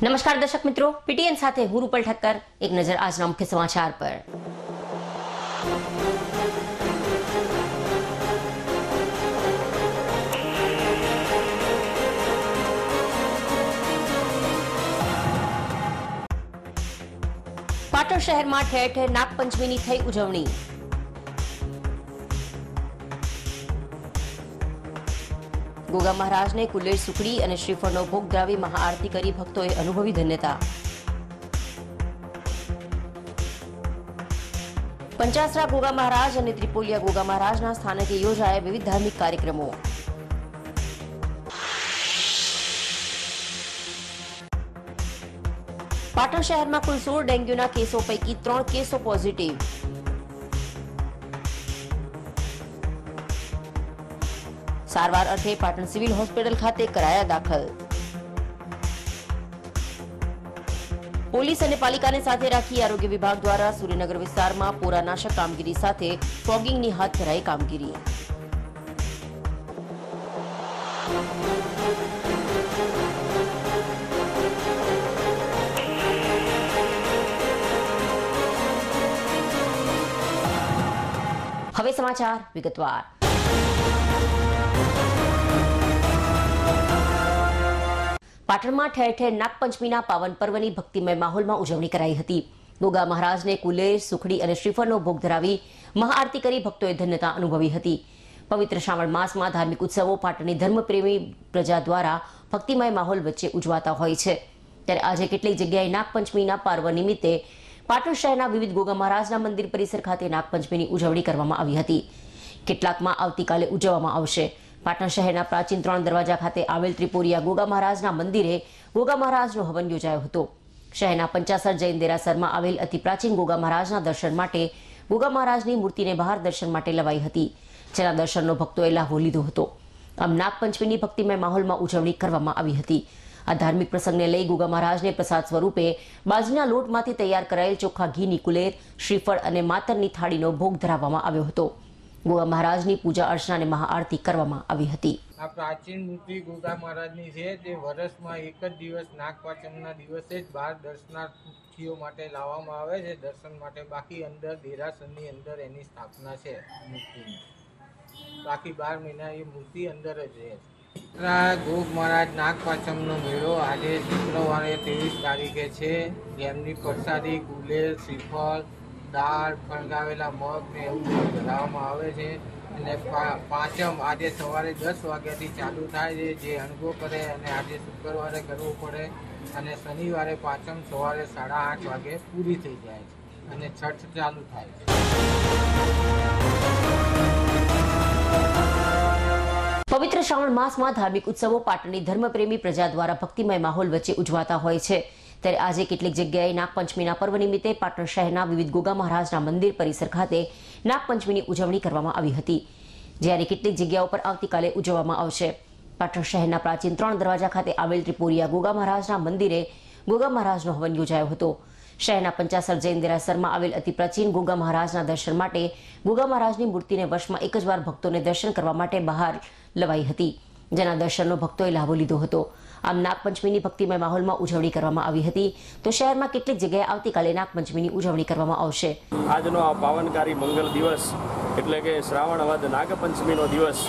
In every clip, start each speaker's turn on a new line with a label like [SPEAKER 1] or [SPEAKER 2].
[SPEAKER 1] नमस्कार दर्शक मित्रों, पीटीएन साथे હું રૂપલ ઠક્કર। એક નજર આજના મુખ્ય સમાચાર પર। પાટણ શહેરમાં ઠેર ઠેર નાગપંચમીની થઈ ઉજવણી। गोगा महाराज ने कुलेर सुखड़ी और श्रीफळનો भोग ધરાવી महाआरती કરી ભક્તોએ અનુભવી ધન્યતા। पंचासरा गोगा महाराज और त्रिपोलिया गोगा महाराजना स्थानके योजाया विविध धार्मिक कार्यक्रमों। पाटण शहर में कुल 16 डेंग्यूना केसों पैकी 3 केसों पॉजिटिव। सारवार अर्थे पाटण सिविल होस्पिटल खाते कराया दाखल। पोलीस और पालिका ने साथे राखी आरोग्य विभाग द्वारा सूर्यनगर विस्तार में पोरानाशक कामगीरी साथे फॉगिंग नी हाथ धराई कामगीरी। हवे समाचार विगतवार। पाटण में ठेर ठेर नागपंचमीना पावन पर्वनी भक्तिमय माहौल में उजवणी कराई हती। गोगा महाराज ने कुलेर सुखड़ी और श्रीफळનો भोग धरावी महाआरती करी भक्तोए धन्यता अनुभवी हती। पवित्र श्रावण मास में धार्मिक उत्सवों पाटणनी धर्मप्रेमी प्रजा द्वारा भक्तिमय माहौल वच्चे उजवाता होय छे। त्यारे आज केटलीक जग्याए नागपंचमीना पर्व निमित्ते पाटण शहरना विविध गोगा महाराजना मंदिर परिसर खाते नागपंचमीनी उजवणी करवामां आवी हती। केटलाकमां आवतीकाले उजववामां आवशे। पाटण शहरना प्राचीन 3 दरवाजा खाते आवेल त्रिपोलिया गोगा महाराजना मंदिरे गोगा महाराजनो हवन योजायो हतो। शहरना 50 जैन देरासर में आवेल अति प्राचीन गोगा महाराजना दर्शन माटे गोगा महाराजनी मूर्तिने बहार दर्शन माटे लवाई हती, जेना दर्शननो भक्तोए लाभो लीधो हतो। आम नागपंचमीनी भक्तिमय माहौल में उजवणी करवामां आवी हती। आ धार्मिक प्रसंगने लई गोगा महाराजने प्रसाद स्वरूपे बाजरीना लोटमांथी तैयार करायेल चोखा घीनी कुलेर, श्रीफळ अने मातरनी थाळीनो भोग धराववामां આવ્યો હતો। गोगा महाराजनी पूजा अर्चना ने महाआरती करवामां आवी हती।
[SPEAKER 2] आ प्राचीन मूर्ति गोगा महाराजनी छे जे वर्षमां एक ज दिवस नागपांचमना दिवसे ज बहार दर्शनार्थीओ माटे लाववामां आवे छे दर्शन माटे। बाकी अंदर देरासરની अंदर एनी स्थापना छे मूर्तिनी। बाकी 12 महीना ये मूर्ति अंदर ज रहे। गोग महाराज नागपांचमनो मेळो आज शुक्रवारे 23 तारीखे छे। जेमनी प्रसादी गुलेर, श्रीफळ, दाळ, फळगावेला मग ने એવું ધરાવવામાં આવે છે। અને પાંચમ આજે સવારે 10 વાગ્યાથી ચાલુ થાય છે, જે અણગો કરે અને આજે શુક્રવારે કરવો પડે અને શનિવારે પાંચમ સવારે 8:30 વાગે પૂરી થઈ જાય છે અને છઠ ચાલુ થાય છે।
[SPEAKER 1] पवित्र श्रावण मास में धार्मिक उत्सवों पाटणनी धर्मप्रेमी प्रजा द्वारा भक्तिमय माहौल वच्चे उजवाता होय छे। त्यारे आजे केटलीक जग्याए नागपंचमीना पर्व निमित्ते पाटण शहरना विविध गोगा महाराजना मंदिर परिसर खाते नागपंचमीनी उजवणी करवामां आवी हती, ज्यारे केटलीक जग्याओ पर आवतीकाले उजववामां आवशे। पाटण शहरना प्राचीन 3 दरवाजा खाते आवेल त्रिपोलिया गोगा महाराजना मंदिरे गोगा महाराजनो हवन योजायो हतो। शहरना 50 जैन देरासर में आवेल अति प्राचीन गोगा महाराजना दर्शन माटे गोगा महाराजनी मूर्तिने वर्षमां एक ज वार भक्तोने दर्शन करवा माटे बहार लवाई हती, जेना दर्शननो भक्तोए लाभो लीधो हतो। आम नागपंचमीनी भक्तिमय माहौल में उजवणी करवामां आवी हती, तो शहर में केटलीक जग्याए आवतीकाले नागपंचमीनी उजवणी करवामां आवशे।
[SPEAKER 3] આજનો આ પાવનકારી મંગલ દિવસ એટલે કે શ્રાવણ વદ નાગપંચમીનો દિવસ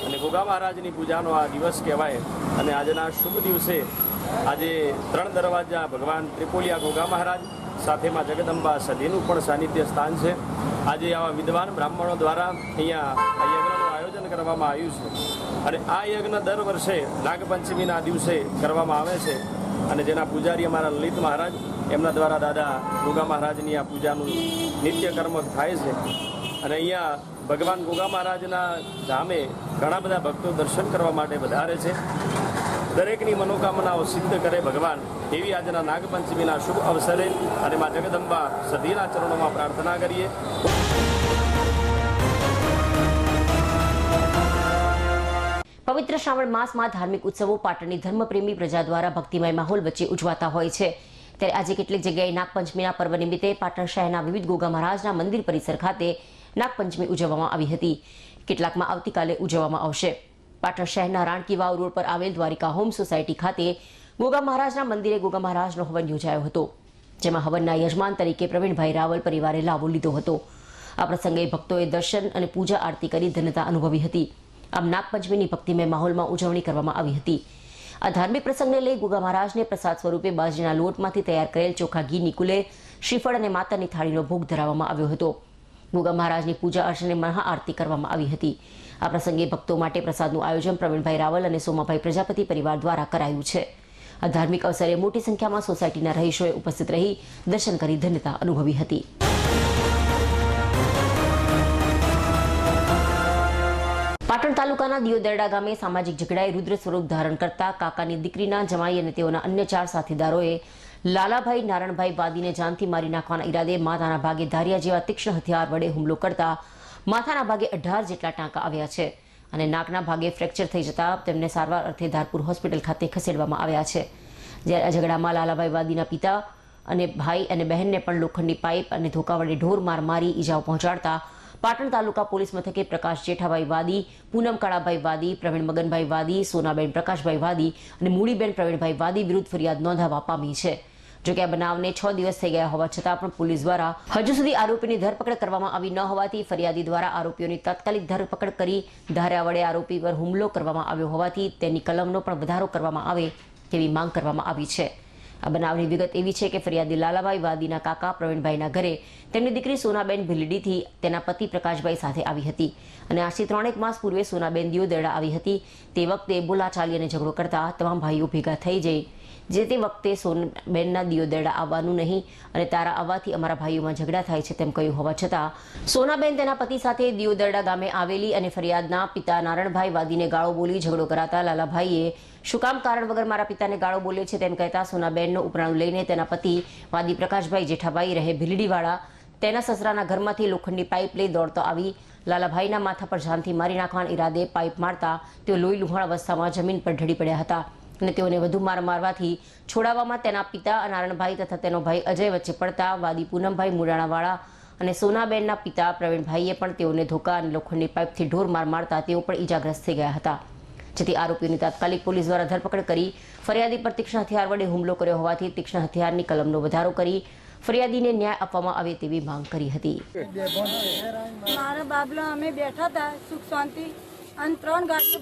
[SPEAKER 3] અને ગોગા મહારાજની પૂજાનો આ દિવસ કહેવાય। અને આજના શુભ દિવસે આજે 3 દરવાજા ભગવાન ત્રિપોલિયા ગોગા મહારાજ સાથે માં જગદંબા સતીનું પણ સાનિધ્ય સ્થાન છે। આજે આવા વિદ્વાન બ્રાહ્મણો દ્વારા અહીંયા આ યજ્ઞનું આયોજન કરવામાં આવ્યું છે અને આ યજ્ઞ દર વર્ષે નાગપંચમીના દિવસે કરવામાં આવે છે અને જેના પૂજારી અમારા લલિત મહારાજ એમના દ્વારા દાદા ગોગા મહારાજની આ પૂજાનું નિત્ય કર્મ થાય છે। અને અહીંયા ભગવાન ગોગા મહારાજના ધામે ઘણા બધા ભક્તો દર્શન કરવા માટે વધારે છે। દરેકની મનોકામનાઓ સિદ્ધ કરે ભગવાન એવી આજના નાગપંચમીના શુભ અવસરે અને મા જગદંબા સતીના ચરણોમાં પ્રાર્થના કરીએ।
[SPEAKER 1] पवित्र श्रावण मास में धार्मिक उत्सवों पाटणनी धर्मप्रेमी प्रजा द्वारा भक्तिमय माहौल वच्चे उजवाता होय छे। त्यारे आजे केटलीक जग्याए नागपंचमीना पर्व निमित्ते पाटण शहरना विविध गोगा महाराजना मंदिर परिसर खाते नागपंचमी उजववामां आवी हती। केटलाकमां आवतीकाले उजववामां आवशे। पाटण शहरना राणकी वाव रोड पर आवेल द्वारिका होम सोसायटी खाते ગોગા મહારાજના મંદિરે ગોગા મહારાજનો હવન યોજાયો હતો, જેમાં હવનના યજમાન તરીકે પ્રવીણભાઈ રાવલ પરિવારે લાભો લીધો હતો. આ પ્રસંગે ભક્તોએ દર્શન અને પૂજા આરતી કરી ધન્યતા અનુભવી હતી. આમ નાગપંચમીની ભક્તિમય માહોલમાં ઉજવણી કરવામાં આવી હતી. આ ધાર્મિક પ્રસંગને લઈ ગોગા મહારાજને પ્રસાદ સ્વરૂપે બાજરીના લોટમાંથી તૈયાર કરેલ ચોખા ઘીની કુલેર, શ્રીફળ અને માતાની થાળીનો ભોગ ધરાવવામાં આવ્યો હતો. ગોગા મહારાજની પૂજા અર્ચને મહાઆરતી કરવામાં આવી હતી. આ પ્રસંગે ભક્તો માટે પ્રસાદનું આયોજન પ્રવીણભાઈ રાવલ અને સોમાભાઈ પ્રજાપતિ પરિવાર દ્વારા કરાયું છે. આ ધાર્મિક અવસરે મોટી સંખ્યામાં સોસાયટીના રહીશોએ ઉપસ્થિત રહી દર્શન કરી ધન્યતા અનુભવી હતી. પાટણ તાલુકાના દિયોદરડા ગામે સામાજિક ઝઘડાએ રુદ્ર સ્વરૂપ ધારણ કરતા કાકાની દીકરીના જમાઈ અને તેઓના અન્ય 4 સાથીદારોએ લાલાભાઈ નારણભાઈ વાદીને જાનથી મારી નાખવાના ઈરાદે માથાના ભાગે ધારિયા જેવા તીક્ષ્ણ હથિયાર વડે હુમલો કરતા માથાના ભાગે 18 જેટલા ટાંકા આવ્યા છે અને નાકના ભાગે ફ્રેક્ચર થઈ જતા તેમને સારવાર અર્થે ધારપુર હોસ્પિટલ ખાતે ખસેડવામાં આવ્યા છે. જ્યારે આ ઝઘડામાં લાલાભાઈ વાદીના પિતા અને ભાઈ અને બહેનને પણ લોખંડી પાઇપ અને ધોકા વડે ઢોર માર મારી ઈજાઓ પહોંચાડતા પાટણ તાલુકા પોલીસ મથકે પ્રકાશ જેઠાભાઈ વાદી, પૂનમ કાળાભાઈ વાદી, પ્રવીણ મગનભાઈ વાદી, સોનાબેન પ્રકાશભાઈ વાદી અને મૂડીબેન પ્રવીણભાઈ વાદી વિરુદ્ધ ફરિયાદ નોંધાવવા પામી છે. જોકે આ બનાવને 6 દિવસ થઈ ગયા હોવા છતાં પણ પોલીસ દ્વારા હજુ સુધી આરોપીની ધરપકડ કરવામાં આવી ન હોવાથી ફરિયાદી દ્વારા આરોપીઓની તાત્કાલિક ધરપકડ કરી ધારા વડે આરોપી પર હુમલો કરવામાં આવ્યો હોવાથી તેની કલમનો પણ વધારો કરવામાં આવે તેવી માંગ કરવામાં આવી છે. આ બનાવની વિગત એવી છે કે ફરિયાદી લાલાભાઈ વાદીના કાકા પ્રવીણભાઈના ઘરે તેમની દીકરી સોનાબેન ભીલડીથી તેના પતિ પ્રકાશભાઈ સાથે આવી હતી અને આજથી 3 માસ પૂર્વે સોનાબેન દિયોદરડા આવી હતી. તે વખતે બોલાચાલી અને ઝઘડો કરતા તમામ ભાઈઓ ભેગા થઈ જઈ જે તે વખતે સોનાબેનના દિયોદરડા આવવાનું નહીં અને તારા આવવાથી અમારા ભાઈઓમાં ઝઘડા થાય છે તેમ કહ્યું હોવા છતાં સોનાબેન તેના પતિ સાથે દિયોદરડા ગામે આવેલી અને ફરિયાદના પિતા નારણભાઈ વાદીને ગાળો બોલી ઝઘડો કરાતા લાલાભાઈએ શું કામ કારણ વગર મારા પિતાને ગાળો બોલ્યો છે તેમ કહેતા સોનાબેનનો ઉપરાણું લઈને તેના પતિ વાદી પ્રકાશભાઈ જેઠાભાઈ રહે ભીલડીવાળા તેના સસરાના ઘરમાંથી લોખંડી પાઇપ લઈ દોડતો આવી લાલાભાઈના માથા પર જાનથી મારી નાખવાના ઈરાદે પાઇપ મારતા તેઓ લોહી લુહાણ અવસ્થામાં જમીન પર ઢળી પડ્યા હતા અને તેઓને વધુ માર મારવાથી છોડાવવામાં તેના પિતા નારણભાઈ તથા તેનો ભાઈ અજય વચ્ચે પડતા વાદી પૂનમભાઈ મુડાણાવાળા અને સોનાબેનના પિતા પ્રવીણભાઈએ પણ તેઓને ધોકા અને લોખંડી પાઇપથી ઢોર માર મારતા તેઓ પણ ઈજાગ્રસ્ત થઈ ગયા હતા. જેથી આરોપીઓની તાત્કાલિક પોલીસ દ્વારા ધરપકડ કરી ફરિયાદી પર તીક્ષ્ણ હથિયાર વડે હુમલો કર્યો હોવાથી તીક્ષ્ણ હથિયારની કલમનો વધારો કરી ફરિયાદીને ન્યાય આપવામાં આવે તેવી માંગ કરી હતી.
[SPEAKER 4] મારા બાબલા અમે બેઠા હતા સુખ શાંતિ અને 3 ગાડીઓ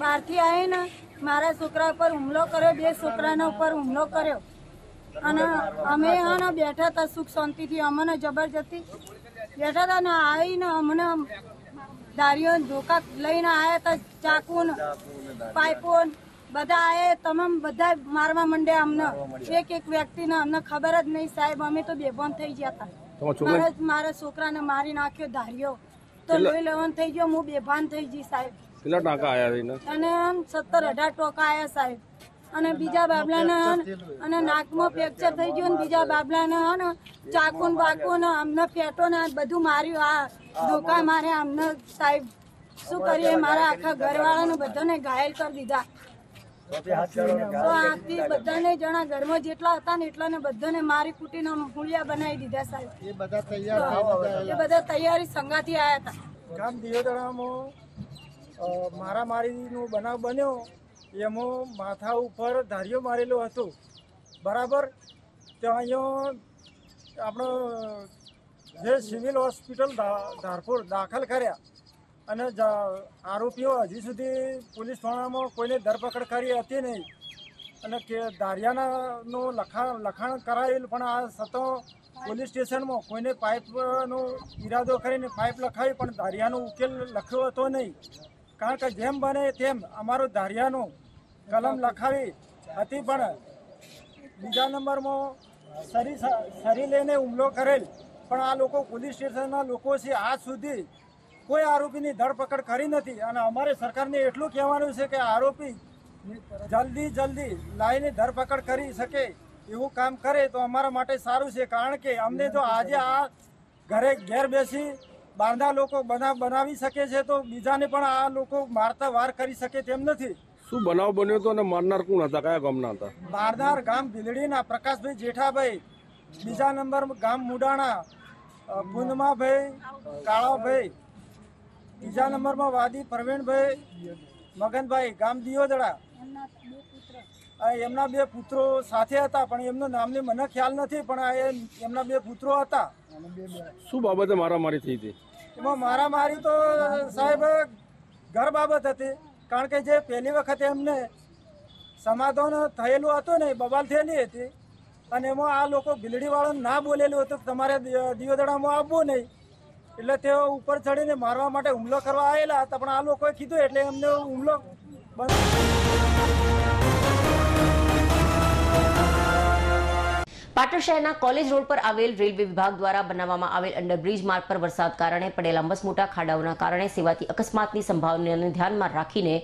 [SPEAKER 4] બહારથી આવીને મારા છોકરા ઉપર હુમલો કર્યો, 2 છોકરાના ઉપર હુમલો કર્યો અને અમે બેઠા હતા સુખ શાંતિથી. અમને જબરજસ્તી બેઠા હતા ને આવીને અમને દારીઓ ધોકા લઈને આવ્યા હતા, ચાકુ પાઇપો બધા આવ્યા, તમામ બધા મારવા માંડ્યા અમને. એક વ્યક્તિને અમને ખબર જ નહીં સાહેબ, અમે તો બેભાન થઈ ગયા હતા. મારા છોકરાને મારી નાખ્યો દારીઓ તો લોહી લેવાનું થઈ ગયો, હું બેભાન થઈ ગઈ સાહેબ.
[SPEAKER 3] કેટલા ટાંકા આયા
[SPEAKER 4] અને 17-18 ટોકા આયા સાહેબ. અને બીજા બાબલાને અને નાકમાં ફ્રેક્ચર થઈ ગયું, બીજા બાબલાને ચાકુ બાકુ ને અમને ફેટો ને બધું માર્યું. આ ધોકા મારે અમને સાહેબ, શું કરીએ, મારા આખા ઘરવાળાને બધાને ઘાયલ કરી દીધા. તો આથી બધાને જણા ઘરમાં જેટલા હતા ને એટલાને બધાને મારી કુટીને હુળિયા બનાવી દીધા સાહેબ. એ બધા તૈયારી સંગાથી આવ્યા હતા.
[SPEAKER 5] ગામ દિયોદરામાં મારામારીનો બનાવ બન્યો, એમાં માથા ઉપર ધારીઓ મારેલો હતો બરાબર. તો અહીંયા આપણો જે સિવિલ હોસ્પિટલ ધારપુર દાખલ કર્યા અને આરોપીઓ હજી સુધી પોલીસ થાણામાં કોઈને ધરપકડ કરી હતી નહીં અને કે ધારિયાનું લખાણ કરાયેલું, પણ આ સતો પોલીસ સ્ટેશનમાં કોઈને પાઇપનો ઈરાદો કરીને પાઇપ લખાવી પણ ધારિયાનો ઉકેલ લખ્યો હતો નહીં. કારણ કે જેમ બને તેમ અમારું ધારિયાનું કલમ લખાવી હતી, પણ બીજા નંબરમાં સરી લઈને હુમલો કરેલ. પણ આ લોકો પોલીસ સ્ટેશનના લોકો છે આજ સુધી કોઈ આરોપીની ધરપકડ કરી નથી. અને અમારે સરકારને એટલું કહેવાનું છે કે આરોપી જલ્દી લાવીને ધરપકડ કરી શકે એવું કામ કરે તો અમારા માટે સારું છે. કારણ કે અમને જો આજે આ ઘેર બેસી બહારના લોકો બનાવી શકે છે તો બીજાને પણ આ લોકો મારતા વાર કરી શકે તેમ નથી.
[SPEAKER 3] શું બનાવ બન્યો હતો અને મારનાર કોણ હતા, કયા ગામના હતા?
[SPEAKER 5] મારનાર ગામ ભીલડીના પ્રકાશભાઈ જેઠાભાઈ, બીજા નંબર ગામ મુડાણા પૂનમાભાઈ કાળાભાઈ, બીજા નંબરમાં વાદી પ્રવીણભાઈ મગનભાઈ ગામ દિયોદડા એમના 2 પુત્રો સાથે હતા, પણ એમનું નામને મને ખ્યાલ નથી, પણ એમના 2 પુત્રો હતા.
[SPEAKER 3] શું બાબતે મારામારી થઈ હતી?
[SPEAKER 5] એમાં મારામારી તો સાહેબ ઘર બાબત હતી, કારણ કે જે પહેલી વખતે એમને સમાધાન થયેલું હતું ને, બબાલ થયેલી હતી, અને એમાં આ લોકો ભીલડીવાળાને ના બોલેલું હતું તમારે દિયોદડામાં આવવું નહીં, એટલે તેઓ ઉપર ચડીને મારવા માટે હુમલો કરવા આવેલા હતા, પણ આ લોકોએ કીધું એટલે એમને હુમલો
[SPEAKER 1] પાટણ શહેરના કોલેજ રોડ પર આવેલ રેલવે વિભાગ દ્વારા બનાવવામાં આવેલ અંડરબ્રિજ માર્ગ પર વરસાદ કારણે પડેલા મસમોટા ખાડાઓના કારણે સેવાતી અકસ્માતની સંભાવનાને ધ્યાનમાં રાખીને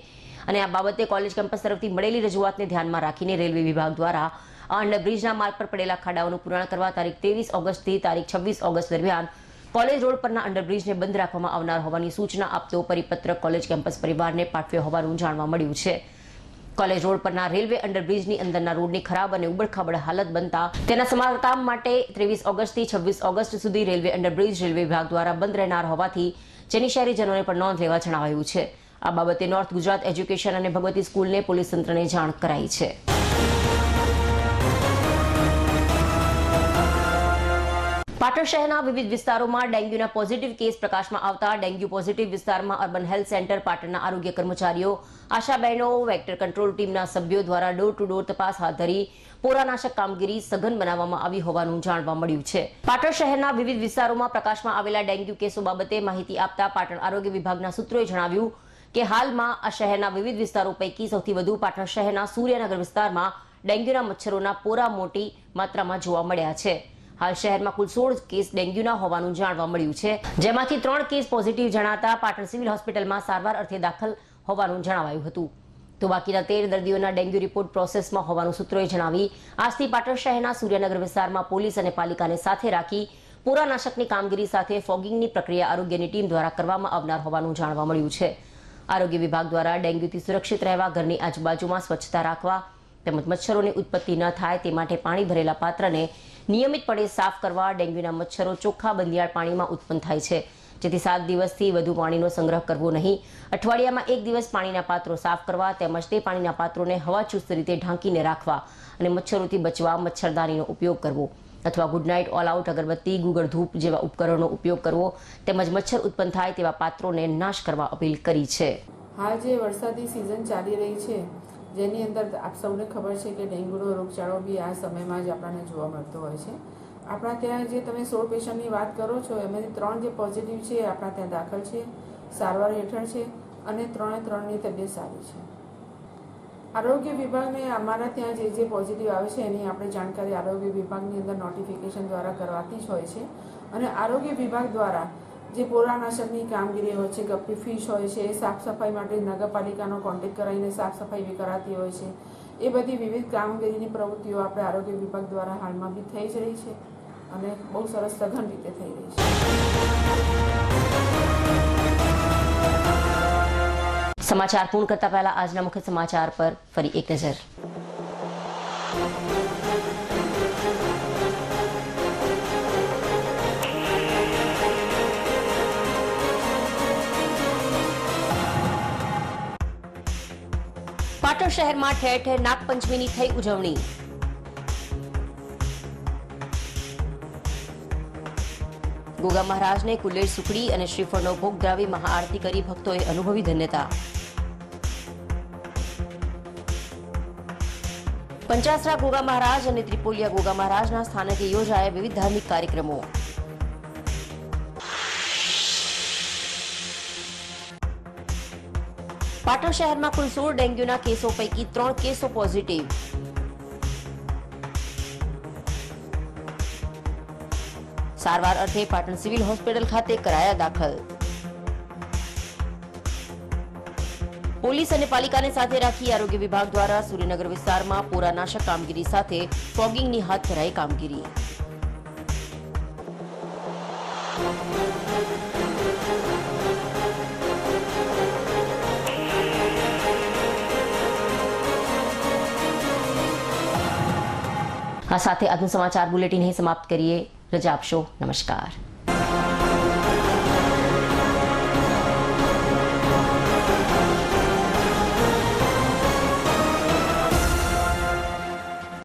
[SPEAKER 1] અને આ બાબતે કોલેજ કેમ્પસ તરફથી મળેલી રજૂઆતને ધ્યાનમાં રાખીને રેલવે વિભાગ દ્વારા આ અંડરબ્રિજના માર્ગ પર પડેલા ખાડાઓનું પૂરણ કરવા તારીખ 23 ઓગસ્ટથી તારીખ 26 ઓગસ્ટ દરમિયાન કોલેજ રોડ પરના અંડરબ્રિજને બંધ રાખવામાં આવનાર હોવાની સૂચના આપતો પરિપત્ર કોલેજ કેમ્પસ પરિવારને પાઠવ્યો હોવાનું જાણવા મળ્યું છે. કોલેજ રોડ પરના રેલવે અંડરબ્રિજની અંદરના રોડની ખરાબ અને ઉબડખાબડ હાલત બનતા તેના સમારકામ માટે 23 ઓગસ્ટથી 26 ઓગસ્ટ સુધી રેલવે અંડરબ્રિજ રેલવે વિભાગ દ્વારા બંધ રહેનાર હોવાથી જેની શહેરીજનોને પણ નોંધ લેવા જણાવાયું છે. આ બાબતે નોર્થ ગુજરાત એજ્યુકેશન અને ભગવતી સ્કૂલને પોલીસ તંત્રને જાણ કરાઈ છે. પાટણ શહેરના વિવિધ વિસ્તારોમાં ડેન્ગ્યુના પોઝિટિવ કેસ પ્રકાશમાં આવતા ડેન્ગ્યુ પોઝિટિવ વિસ્તારમાં અર્બન હેલ્થ સેન્ટર પાટણના આરોગ્ય કર્મચારીઓ, આશા બહેનો, વેક્ટર કંટ્રોલ ટીમના સભ્યો દ્વારા ડોર ટુ ડોર તપાસ હાથ ધરી પોરાનાશક કામગીરી સઘન બનાવવામાં આવી હોવાનું જાણવા મળ્યું છે. પાટણ શહેરના વિવિધ વિસ્તારોમાં પ્રકાશમાં આવેલા ડેન્ગ્યુ કેસો બાબતે માહિતી આપતા પાટણ આરોગ્ય વિભાગના સૂત્રોએ જણાવ્યું કે હાલમાં આ શહેરના વિવિધ વિસ્તારો પૈકી સૌથી વધુ પાટણ શહેરના સૂર્યનગર વિસ્તારમાં ડેન્ગ્યુના મચ્છરોના પોરા મોટી માત્રામાં જોવા મળ્યા છે. હાલ શહેરમાં કુલ 16 કેસ ડેન્ગ્યુના હોવાનું જાણવા મળ્યું છે, જેમાંથી 3 કેસ પોઝિટિવ જણાતા પાટણ સિવિલ હોસ્પિટલમાં સારવાર અર્થે દાખલ હોવાનું જણાવાયું હતું. તો બાકીના 13 દર્દીઓના ડેન્ગ્યુ રિપોર્ટ પ્રોસેસમાં હોવાનું સૂત્રોએ જણાવી આજથી પાટણ શહેરના સૂર્યનગર વિસ્તારમાં પોલીસ અને પાલિકાને સાથે રાખી પૂરાનાશકની કામગીરી સાથે ફોગિંગની પ્રક્રિયા આરોગ્યની ટીમ દ્વારા કરવામાં આવનાર હોવાનું જાણવા મળ્યું છે. આરોગ્ય વિભાગ દ્વારા ડેન્ગ્યુથી સુરક્ષિત રહેવા ઘરની આજુબાજુમાં સ્વચ્છતા રાખવા તેમજ મચ્છરોની ઉત્પત્તિ ન થાય તે માટે પાણી ભરેલા પાત્રને નિયમિતપણે સાફ કરવા. ડેન્ગ્યુના મચ્છરો ચોખ્ખા બંધિયાળ પાણીમાં ઉત્પન્ન થાય છે, જેથી 7 દિવસથી વધુ પાણીનો સંગ્રહ કરવો નહીં. અઠવાડિયામાં 1 દિવસ પાણીના પાત્રો સાફ કરવા તેમજ તે પાણીના પાત્રોને હવાચુસ્ત રીતે ઢાંકીને રાખવા અને મચ્છરોથી બચવા મચ્છરદાનીનો ઉપયોગ કરવો અથવા ગુડ નાઇટ, ઓલ આઉટ, અગરબત્તી, ગુગળ ધૂપ જેવા ઉપકરણોનો ઉપયોગ કરવો તેમજ મચ્છર ઉત્પન્ન થાય તેવા પાત્રોને નાશ કરવા અપીલ કરી છે.
[SPEAKER 6] હાલ જે વરસાદી સિઝન ચાલી રહી છે, જેની અંદર આપ સૌને ખબર છે કે ડેન્ગ્યુનો રોગચાળો બી આ સમયમાં જ આપણને જોવા મળતો હોય છે. આપણા ત્યાં જે તમે 16 પેશન્ટની વાત કરો છો એમાંથી 3 જે પોઝિટિવ છે એ આપણા ત્યાં દાખલ છે, સારવાર હેઠળ છે અને 3ની તબિયત સારી છે. આરોગ્ય વિભાગને અમારા ત્યાં જે પોઝિટિવ આવે છે એની આપણે જાણકારી આરોગ્ય વિભાગની અંદર નોટિફિકેશન દ્વારા કરવાતી જ હોય છે અને આરોગ્ય વિભાગ દ્વારા જે પોરાનાશકની કામગીરી હોય છે, ગપ્પી ફિશ હોય છે, એ સાફ સફાઈ માટે નગરપાલિકાનો કોન્ટેક્ટ કરાવીને સાફ સફાઈ બી કરાતી હોય છે. એ બધી વિવિધ કામગીરીની પ્રવૃત્તિઓ આપણે આરોગ્ય વિભાગ દ્વારા હાલમાં બી થઈ જ રહી છે અને બહુ સરસ સઘન રીતે થઈ રહી છે.
[SPEAKER 1] સમાચાર પૂર્ણ કરતા પહેલા આજના મુખ્ય સમાચાર પર ફરી એક નજર. પાટણ શહેરમાં ઠેર ઠેર નાગપંચમીની થઈ ઉજવણી. ગોગા મહારાજને કુલેર સુખડી અને શ્રીફળનો ભોગ ધરાવી મહાઆરતી કરી ભક્તોએ અનુભવી ધન્યતા. પંચાસરા ગોગા મહારાજ અને ત્રિપોલિયા ગોગા મહારાજના સ્થાનકે યોજાયા વિવિધ ધાર્મિક કાર્યક્રમો. પાટણ શહેરમાં કુલ 16 ડેન્ગ્યુના કેસો પૈકી 3 કેસો પોઝિટિવ. સારવાર અર્થે પાટણ સિવિલ હોસ્પિટલ ખાતે કરાયા દાખલ. પોલીસ અને પાલિકાને સાથે રાખી આરોગ્ય વિભાગ દ્વારા સૂર્યનગર વિસ્તારમાં પોરાનાશક કામગીરી સાથે ફોગિંગની હાથ ધરાઈ કામગીરી. આ સાથે આજનું સમાચાર બુલેટિન અહીં સમાપ્ત કરીએ. રજા આપશો. નમસ્કાર.